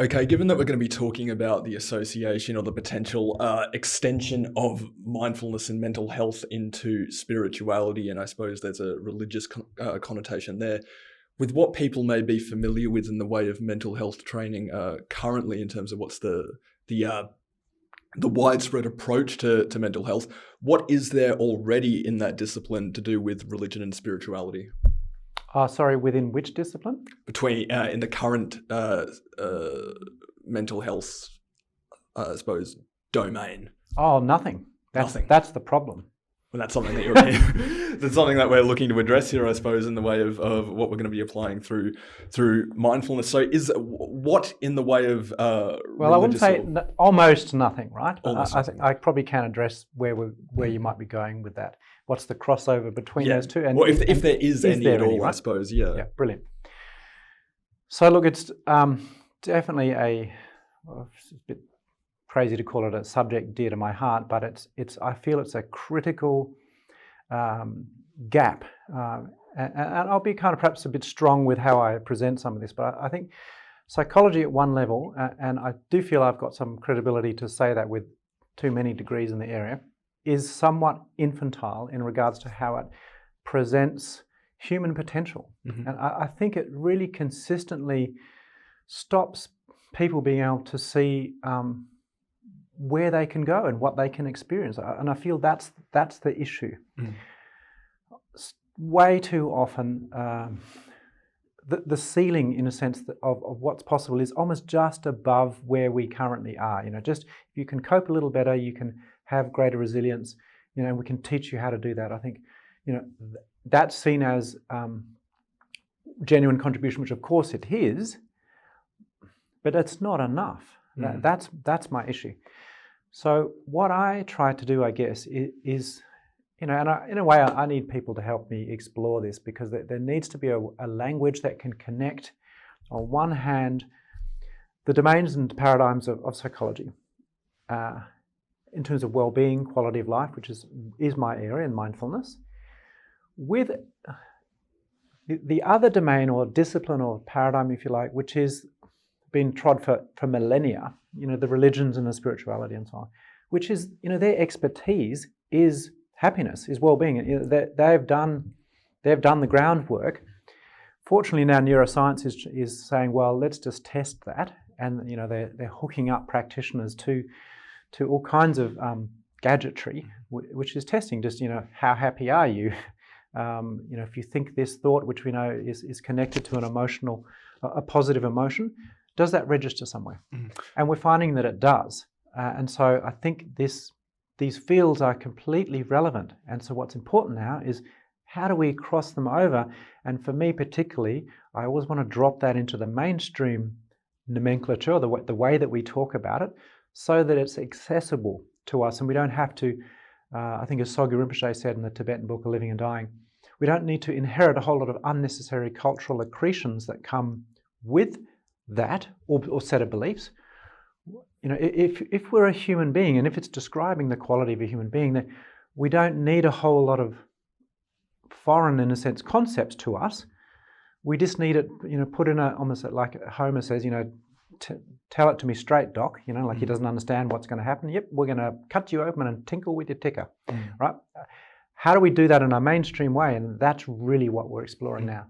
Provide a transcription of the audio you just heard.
Okay, given that we're going to be talking about the association or the potential extension of mindfulness and mental health into spirituality, and I suppose there's a religious connotation there, with what people may be familiar with in the way of mental health training currently, in terms of what's the widespread approach to mental health, what is there already in that discipline to do with religion and spirituality? Sorry, within which discipline? Between in the current mental health, I suppose, domain. Oh, nothing. Nothing. That's the problem. Well, that's something that that's something that we're looking to address here, I suppose, in the way of what we're going to be applying through mindfulness. So, is what in the way of well, I wouldn't say almost nothing, right? Almost I think I probably can address where you might be going with that. What's the crossover between those two? And, if there is any at all, right? I suppose, yeah. Yeah, brilliant. So, look, it's definitely it's a bit crazy to call it a subject dear to my heart, but I feel it's a critical gap, and I'll be kind of perhaps a bit strong with how I present some of this, but I think psychology at one level, and I do feel I've got some credibility to say that with too many degrees in the area, is somewhat infantile in regards to how it presents human potential. Mm-hmm. And I think it really consistently stops people being able to see where they can go and what they can experience. And I feel that's the issue. Mm. Way too often, the ceiling, in a sense, of what's possible is almost just above where we currently are. Just if you can cope a little better, you can have greater resilience, and we can teach you how to do that. I think, that's seen as genuine contribution, which of course it is, but it's not enough. Mm. That's my issue. So what I try to do, I guess, is and in a way I need people to help me explore this, because there needs to be a language that can connect, on one hand, the domains and paradigms of psychology, in terms of well-being, quality of life, which is my area, and mindfulness, with the other domain or discipline or paradigm, if you like, which is been trod for millennia, the religions and the spirituality and so on, which is, their expertise is happiness, is well-being. They've done the groundwork. Fortunately, now neuroscience is saying, well, let's just test that, and they're hooking up practitioners to all kinds of gadgetry, which is testing just how happy are you. If you think this thought, which we know is connected to a positive emotion, does that register somewhere? Mm-hmm. And we're finding that it does. And so I think these fields are completely relevant. And so what's important now is, how do we cross them over? And for me particularly, I always want to drop that into the mainstream nomenclature, the way that we talk about it, so that it's accessible to us and we don't have to, I think as Sogyal Rinpoche said in the Tibetan book, Living and Dying, we don't need to inherit a whole lot of unnecessary cultural accretions that come with that or set of beliefs. If we're a human being, and if it's describing the quality of a human being, then we don't need a whole lot of foreign, in a sense, concepts to us. We just need it, put in almost like Homer says, tell it to me straight, Doc, like he doesn't understand what's going to happen. Yep, we're going to cut you open and tinkle with your ticker, right? How do we do that in a mainstream way? And that's really what we're exploring now.